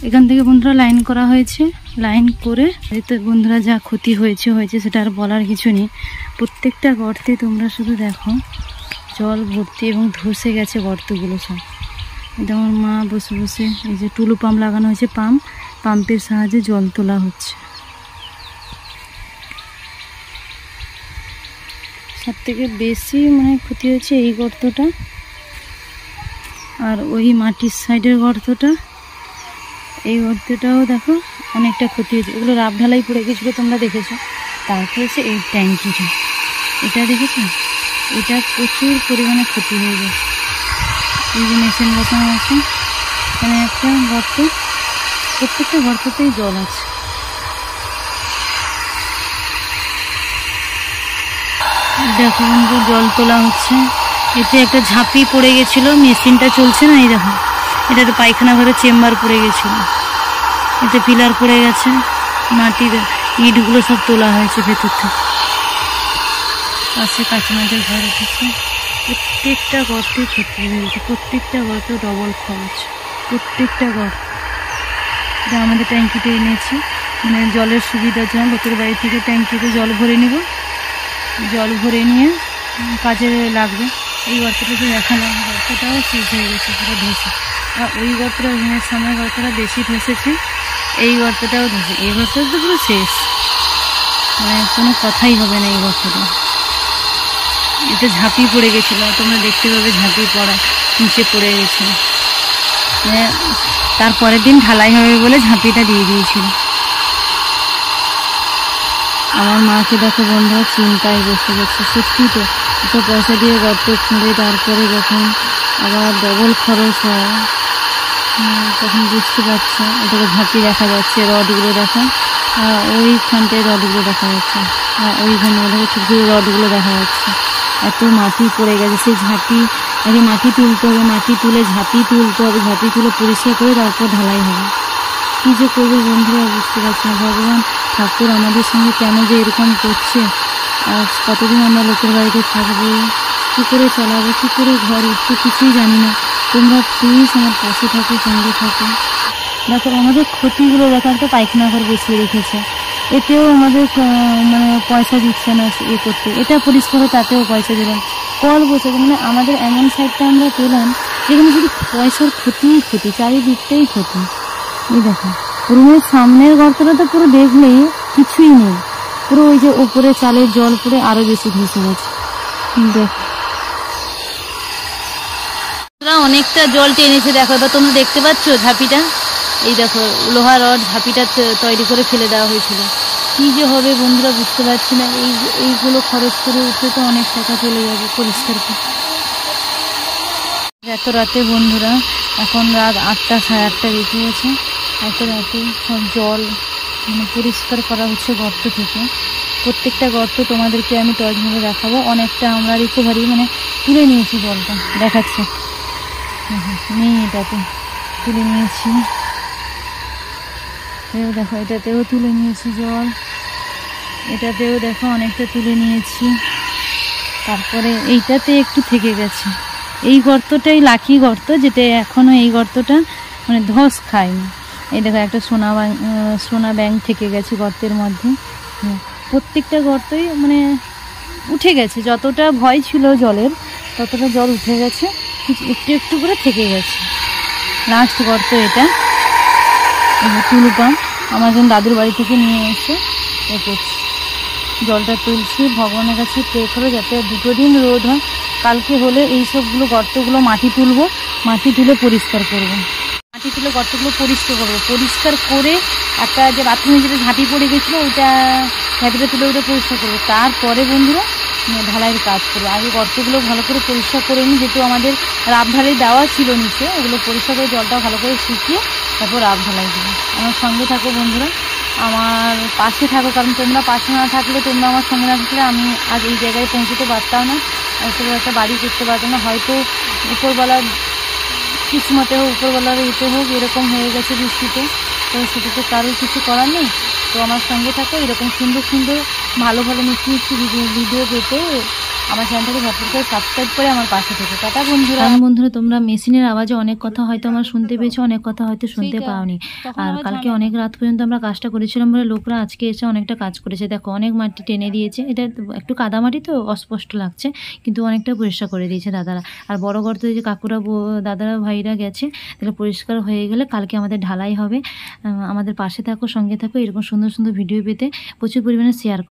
এখান থেকে বন্ধুরা লাইন করা হয়েছে, লাইন করে এতে বন্ধুরা যা ক্ষতি হয়েছে সেটা আর বলার কিছু নেই। প্রত্যেকটা গর্তে তোমরা শুধু দেখো জল ভর্তি এবং ধসে গেছে গর্তগুলো সব। এটা আমার মা বসে বসে, এই যে টুলু পাম্প লাগানো হয়েছে, পাম্পের সাহায্যে জল তোলা হচ্ছে। সব থেকে বেশি ক্ষতি হয়েছে এই গর্তটা, আর ওই মাটির সাইডের গর্তটা, এই গর্তটাও দেখো অনেকটা ক্ষতি হয়েছে। এগুলো রাব ঢালাই পড়ে গেছিলো, তোমরা দেখেছো। তারপর হচ্ছে এই ট্যাঙ্কিটা, এটা দেখেছো, এটা প্রচুর পরিমাণে ক্ষতি হয়ে গেছে। এই যে মেশিন বসানো আছে, এখানে একটা গর্ত, প্রত্যেকটা গর্ততেই জল আছে। দেখো বন্ধু জল তোলা হচ্ছে। এতে একটা ঝাঁপি পড়ে গেছিল, মেশিনটা চলছে না। এই দেখো, এটা একটা পায়খানা ঘরে চেম্বার পড়ে গেছিল, এতে পিলার পড়ে গেছে, মাটির ইটগুলো সব তোলা হয়েছে ভেতর থেকে। পাশে কাকিমাদের ঘর উঠেছে। প্রত্যেকটা গর্তে ক্ষতি হয়েছে, প্রত্যেকটা গর্তে ডবল খরচ, প্রত্যেকটা গর্ত। এটা আমাদের ট্যাঙ্কিতে এনেছি, জলের সুবিধার জন্য লোকের বাড়ি থেকে ট্যাঙ্কিতে জল ভরে নেব, জল ভরে নিয়ে কাজে লাগবে। এই গর্তটা যে দেখালাম, গর্তটাও শেষ হয়ে গেছে পুরো ধসে। আর ওই গর্তটা সামনের গর্তটা বেশি ধসেছে, এই গর্তটাও ধসে। এই গর্তটা তো পুরো শেষ, কোনো কথাই হবে না এই গর্তটা। এটা ঝাঁপি পড়ে গেছিলো, তোমরা দেখতে পাবে ঝাঁপি পড়া নিচে পড়ে গেছে। তারপরের দিন ঢালাই হবে বলে ঝাঁপিটা দিয়ে দিয়েছিল। আমার মাকে দেখো বন্ধুরা চিন্তায় বসে গেছে। সত্যি তো, এত পয়সা দিয়ে গর্ত খুঁড়ে তারপরে যখন আবার ডবল খরচ হয় তখন বুঝতে পারছে। এটাকে ঝাঁপি দেখা যাচ্ছে, রডগুলো দেখো, ওইখানটায় রডগুলো দেখা যাচ্ছে, ওইখানে দেখো ছোটো ছোটো রডগুলো দেখা যাচ্ছে। এত মাটি পড়ে গেছে, সেই ঝাঁপি আগে মাটি তুলতে হবে, মাটি তুলে ঝাঁপি তুলতে হবে, ঝাঁপি তুলে পরিষ্কার করে তারপর ঢালাই হবে। কী যে করবে বন্ধুরা বুঝতে পারছি না। ভগবান ঠাকুর আমাদের সঙ্গে কেন যে এরকম করছে, আর কতদিন আমরা লোকের বাড়িতে থাকবো, কী করে চালাবো, কী করে ঘর উঠতে, কিছুই জানি না। তোমরা প্লিজ আমার পাশে থাকো, সঙ্গে থাকো। দেখো আমাদের ক্ষতিগুলো দেখো, একটা পায়খানা ঘর বসিয়ে রেখেছে, এতেও আমাদের পয়সা দিচ্ছে না করতে। এটা পরিষ্কার তাতেও পয়সা দিলাম, কল বসে আমাদের এমন সাইডটা আমরা পেলাম যেখানে শুধু পয়সার ক্ষতিই ক্ষতি, চারিদিকটাই ক্ষতি। এই দেখো রুমের সামনের গর্তটা তো পুরো দেখলেই কিছুই নেই, পুরো ওই যে ওপরে চালের জল পড়ে আরো বেশি ধসে গেছে। দেখো অনেকটা জল টেনেছে, দেখো এবার তোমরা দেখতে পাচ্ছ ঝাঁপিটা। এই দেখো লোহা রড ঝাঁপিটা তৈরি করে ফেলে দেওয়া হয়েছিল। কি যে হবে বন্ধুরা বুঝতে পারছি না। এইগুলো খরচ করে উঠে তো অনেক টাকা চলে যাবে পরিষ্কার করে। এত রাতে বন্ধুরা, এখন রাত 8টা, সাড়ে 8টা বেজে গেছে। এত রাতে সব জল পরিষ্কার করা হচ্ছে গর্ত থেকে। প্রত্যেকটা গর্ত তোমাদেরকে আমি টর্চভাবে দেখাবো। অনেকটা আমরা রিকভারি তুলে নিয়েছি, জলটা দেখাচ্ছে নেই, এটাতে তুলে নিয়েছি। দেখো এটাতেও তুলে নিয়েছি জল, এটাতেও দেখো অনেকটা তুলে নিয়েছি। তারপরে এইটাতে একটু থেকে গেছে। এই গর্তটাই লাকি গর্ত, যেটা এখনো এই গর্তটা ধস খায়নি। এই দেখো একটা সোনা ব্যাঙ থেকে গেছে গর্তের মধ্যে। প্রত্যেকটা গর্তই উঠে গেছে, যতটা ভয় ছিল জলের ততটা জল উঠে গেছে, একটু একটু করে থেকে গেছে। লাস্ট গর্ত এটা, টুলু পাম্প আমার একজন দাদুর বাড়ি থেকে নিয়ে এসে করছি। জলটা তুলছি, ভগবানের কাছে প্রে করে যাতে 2 দিন রোদ হয়। কালকে হলে এই সবগুলো গর্তগুলো মাটি তুলবো, মাটি তুলে পরিষ্কার করবো, মাটি তুলে গর্তগুলো পরিষ্কার করবো। পরিষ্কার করে একটা যে বাথরুমে যেটা ঝাঁপি পড়ে গেছিলো ওইটা ঝাঁপিটা তুলে ওইটা পরিষ্কার করবো। তারপরে বন্ধুরা ঢালাইয়ের কাজ করবো। আগে গর্তগুলো ভালো করে পরিষ্কার করে নিই, যেহেতু আমাদের রাব ঢালাই দেওয়া ছিল নিচে, ওগুলো পরিষ্কার করে জলটা ভালো করে শুকিয়ে তারপর রাব ঢালাই দেবো। আমার সঙ্গে থাকো বন্ধুরা, আমার পাশে থাকো, কারণ তোমরা পাশে না থাকলে, তোমরা আমার সঙ্গে না থাকলে আমি আজ এই জায়গায় পৌঁছতে পারতাম না, একটা বাড়ি করতে পারতাম না। হয়তো উপরবেলার কিসমতে হোক, উপরবেলার এতে হোক, এরকম হয়ে গেছে বৃষ্টিতে, তো সেটা তো কারোর কিছু করার নেই। তো আমার সঙ্গে থাকো, এরকম সুন্দর সুন্দর ভালো ভালো মিষ্টি মিষ্টি ভিডিও পেতে আমার চ্যানেলটাকে ঝটপট করে সাবস্ক্রাইব করে আমার পাশে থেকে। টাটা বন্ধুরা। বন্ধুরা তোমরা মেশিনের আওয়াজে অনেক কথা হয়তো আমার শুনতে পেয়েছো, অনেক কথা হয়তো শুনতে পাওনি। আর কালকে অনেক রাত পর্যন্ত আমরা কাজটা করেছিলাম বলে লোকরা আজকে এসে অনেকটা কাজ করেছে। দেখো অনেক মাটি টেনে দিয়েছে, এটা একটু কাদামাটি তো অস্পষ্ট লাগছে, কিন্তু অনেকটা পরিষ্কার করে দিয়েছে দাদারা। আর বড় গর্ত যে কাকুরা দাদারা ভাইরা গেছে, তাহলে পরিষ্কার হয়ে গেলে কালকে আমাদের ঢালাই হবে। আমাদের পাশে থাকো, সঙ্গে থাকো, এরকম সুন্দর সুন্দর ভিডিও পেতে প্রচুর পরিমাণে শেয়ার